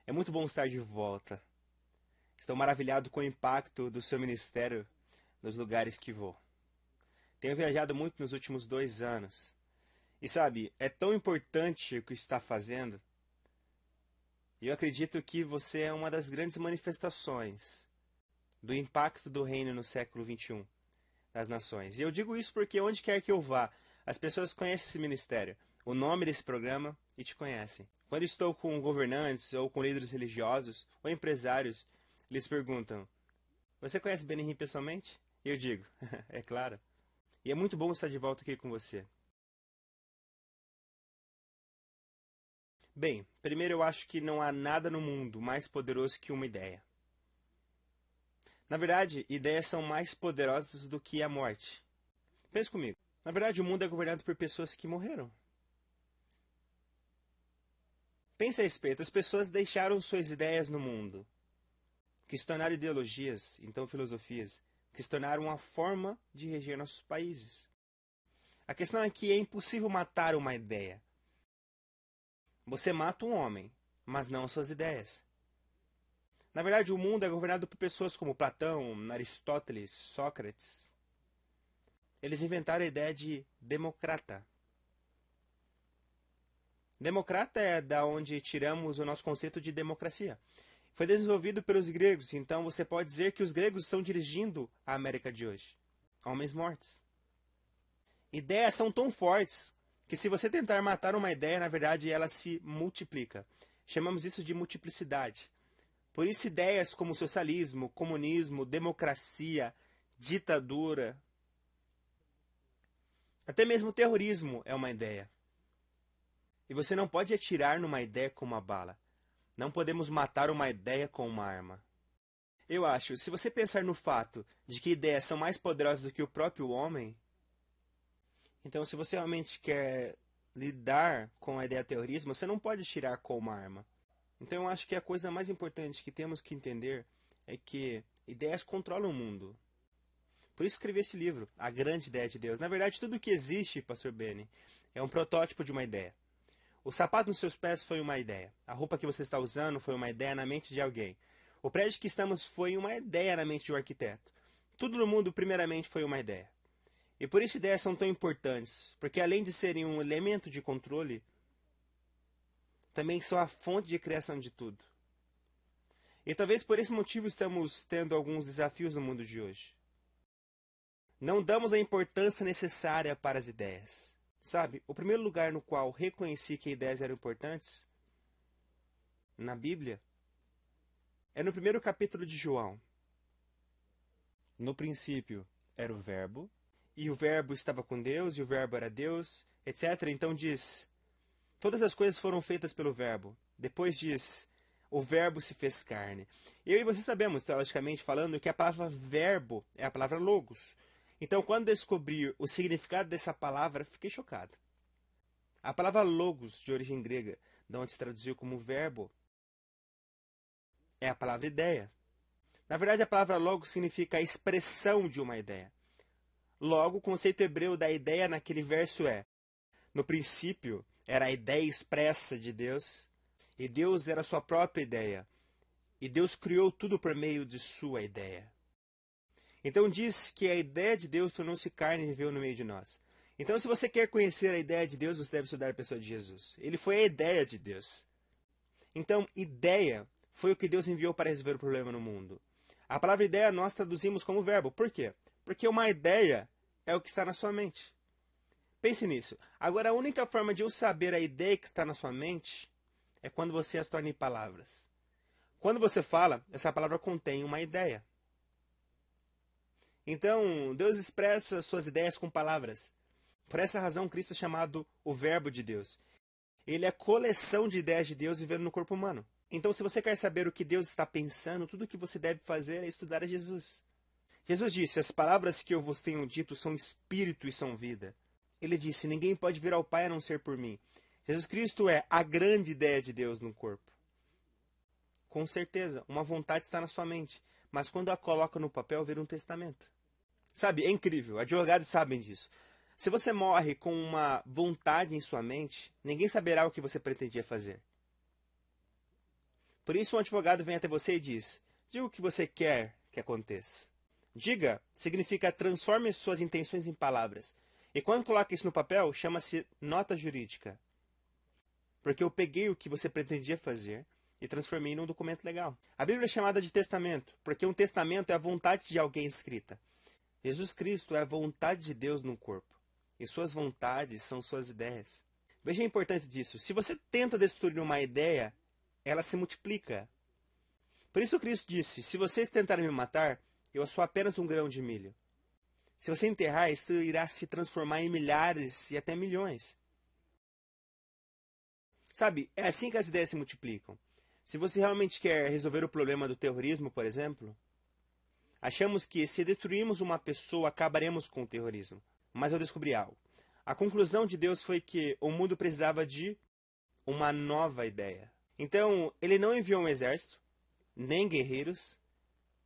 É muito bom estar de volta. Estou maravilhado com o impacto do seu ministério nos lugares que vou. Tenho viajado muito nos últimos 2 anos. E sabe, é tão importante o que está fazendo. E eu acredito que você é uma das grandes manifestações do impacto do reino no século XXI das nações. E eu digo isso porque onde quer que eu vá, as pessoas conhecem esse ministério, o nome desse programa e te conhecem. Quando estou com governantes ou com líderes religiosos ou empresários, eles perguntam: você conhece Benihim pessoalmente? E eu digo: é claro. E é muito bom estar de volta aqui com você. Bem, primeiro eu acho que não há nada no mundo mais poderoso que uma ideia. Na verdade, ideias são mais poderosas do que a morte. Pense comigo. Na verdade, o mundo é governado por pessoas que morreram. Pense a respeito. As pessoas deixaram suas ideias no mundo, que se tornaram ideologias, então filosofias, que se tornaram uma forma de reger nossos países. A questão é que é impossível matar uma ideia. Você mata um homem, mas não as suas ideias. Na verdade, o mundo é governado por pessoas como Platão, Aristóteles, Sócrates. Eles inventaram a ideia de democrata. Democrata é da onde tiramos o nosso conceito de democracia. Foi desenvolvido pelos gregos, então você pode dizer que os gregos estão dirigindo a América de hoje. Homens mortos. Ideias são tão fortes que se você tentar matar uma ideia, na verdade ela se multiplica. Chamamos isso de multiplicidade. Por isso ideias como socialismo, comunismo, democracia, ditadura, até mesmo terrorismo é uma ideia. E você não pode atirar numa ideia com uma bala. Não podemos matar uma ideia com uma arma. Eu acho, se você pensar no fato de que ideias são mais poderosas do que o próprio homem, então se você realmente quer lidar com a ideia de terrorismo, você não pode atirar com uma arma. Então eu acho que a coisa mais importante que temos que entender é que ideias controlam o mundo. Por isso escrevi esse livro, A Grande Ideia de Deus. Na verdade, tudo o que existe, Pastor Benny, é um protótipo de uma ideia. O sapato nos seus pés foi uma ideia. A roupa que você está usando foi uma ideia na mente de alguém. O prédio que estamos foi uma ideia na mente de um arquiteto. Tudo no mundo, primeiramente, foi uma ideia. E por isso ideias são tão importantes, porque além de serem um elemento de controle, também são a fonte de criação de tudo. E talvez por esse motivo estamos tendo alguns desafios no mundo de hoje. Não damos a importância necessária para as ideias. Sabe, o primeiro lugar no qual reconheci que ideias eram importantes, na Bíblia, é no primeiro capítulo de João. No princípio era o Verbo, e o Verbo estava com Deus, e o Verbo era Deus, etc. Então diz: todas as coisas foram feitas pelo Verbo. Depois diz: o Verbo se fez carne. Eu e você sabemos, teologicamente falando, que a palavra verbo é a palavra logos. Então, quando descobri o significado dessa palavra, fiquei chocado. A palavra logos, de origem grega, de onde se traduziu como verbo, é a palavra ideia. Na verdade, a palavra logos significa a expressão de uma ideia. Logo, o conceito hebreu da ideia naquele verso é: no princípio era a ideia expressa de Deus, e Deus era a sua própria ideia, e Deus criou tudo por meio de sua ideia. Então diz que a ideia de Deus tornou-se carne e viveu no meio de nós. Então, se você quer conhecer a ideia de Deus, você deve estudar a pessoa de Jesus. Ele foi a ideia de Deus. Então, ideia foi o que Deus enviou para resolver o problema no mundo. A palavra ideia nós traduzimos como verbo. Por quê? Porque uma ideia é o que está na sua mente. Pense nisso. Agora, a única forma de eu saber a ideia que está na sua mente é quando você as torna em palavras. Quando você fala, essa palavra contém uma ideia. Então, Deus expressa suas ideias com palavras. Por essa razão, Cristo é chamado o Verbo de Deus. Ele é a coleção de ideias de Deus vivendo no corpo humano. Então, se você quer saber o que Deus está pensando, tudo o que você deve fazer é estudar a Jesus. Jesus disse: as palavras que eu vos tenho dito são espírito e são vida. Ele disse: ninguém pode vir ao Pai a não ser por mim. Jesus Cristo é a grande ideia de Deus no corpo. Com certeza, uma vontade está na sua mente, mas quando a coloca no papel, vira um testamento. Sabe, é incrível, advogados sabem disso. Se você morre com uma vontade em sua mente, ninguém saberá o que você pretendia fazer. Por isso um advogado vem até você e diz: diga o que você quer que aconteça. Diga significa transforme suas intenções em palavras. E quando coloca isso no papel, chama-se nota jurídica. Porque eu peguei o que você pretendia fazer e transformei num documento legal. A Bíblia é chamada de testamento, porque um testamento é a vontade de alguém escrita. Jesus Cristo é a vontade de Deus no corpo. E suas vontades são suas ideias. Veja a importância disso. Se você tenta destruir uma ideia, ela se multiplica. Por isso Cristo disse: se vocês tentarem me matar, eu sou apenas um grão de milho. Se você enterrar, isso irá se transformar em milhares e até milhões. Sabe, é assim que as ideias se multiplicam. Se você realmente quer resolver o problema do terrorismo, por exemplo, achamos que se destruirmos uma pessoa, acabaremos com o terrorismo. Mas eu descobri algo. A conclusão de Deus foi que o mundo precisava de uma nova ideia. Então, ele não enviou um exército, nem guerreiros,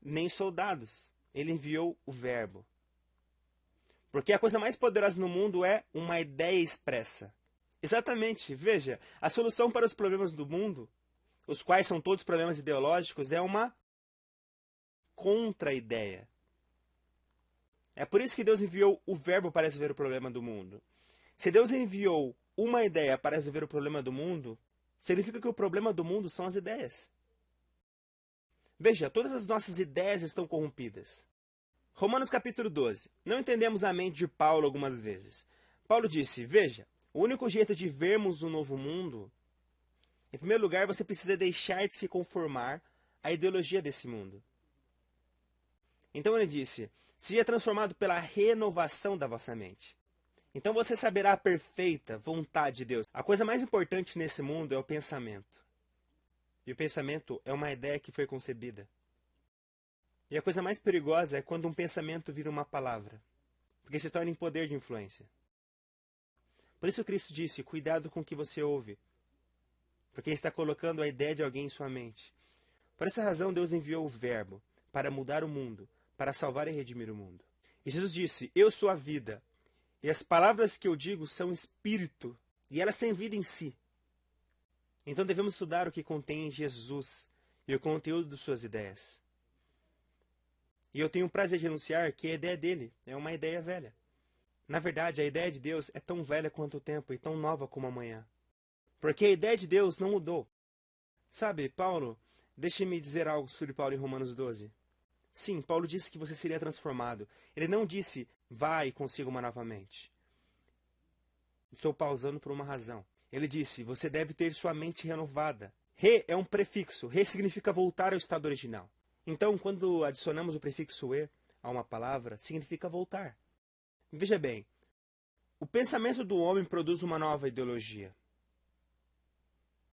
nem soldados. Ele enviou o Verbo. Porque a coisa mais poderosa no mundo é uma ideia expressa. Exatamente, veja, a solução para os problemas do mundo, os quais são todos problemas ideológicos, é uma contra-ideia. É por isso que Deus enviou o Verbo para resolver o problema do mundo. Se Deus enviou uma ideia para resolver o problema do mundo, significa que o problema do mundo são as ideias. Veja, todas as nossas ideias estão corrompidas. Romanos capítulo 12. Não entendemos a mente de Paulo algumas vezes. Paulo disse: veja, o único jeito de vermos um novo mundo, em primeiro lugar, você precisa deixar de se conformar à ideologia desse mundo. Então ele disse: seja transformado pela renovação da vossa mente. Então você saberá a perfeita vontade de Deus. A coisa mais importante nesse mundo é o pensamento. E o pensamento é uma ideia que foi concebida. E a coisa mais perigosa é quando um pensamento vira uma palavra, porque se torna em poder de influência. Por isso Cristo disse: cuidado com o que você ouve, porque está colocando a ideia de alguém em sua mente. Por essa razão Deus enviou o Verbo para mudar o mundo, para salvar e redimir o mundo. E Jesus disse: eu sou a vida, e as palavras que eu digo são espírito, e elas têm vida em si. Então devemos estudar o que contém Jesus e o conteúdo de suas ideias. E eu tenho o prazer de anunciar que a ideia dele é uma ideia velha. Na verdade, a ideia de Deus é tão velha quanto o tempo e tão nova como amanhã. Porque a ideia de Deus não mudou. Sabe, Paulo, deixe-me dizer algo sobre Paulo em Romanos 12. Sim, Paulo disse que você seria transformado. Ele não disse: vá e consiga uma novamente. Estou pausando por uma razão. Ele disse: você deve ter sua mente renovada. Re é um prefixo. Re significa voltar ao estado original. Então, quando adicionamos o prefixo e a uma palavra, significa voltar. Veja bem, o pensamento do homem produz uma nova ideologia.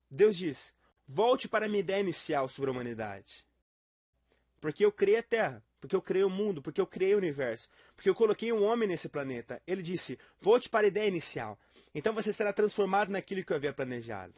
Deus diz: volte para a minha ideia inicial sobre a humanidade. Porque eu criei a Terra, porque eu criei o mundo, porque eu criei o universo, porque eu coloquei um homem nesse planeta. Ele disse: volte para a ideia inicial. Então você será transformado naquilo que eu havia planejado.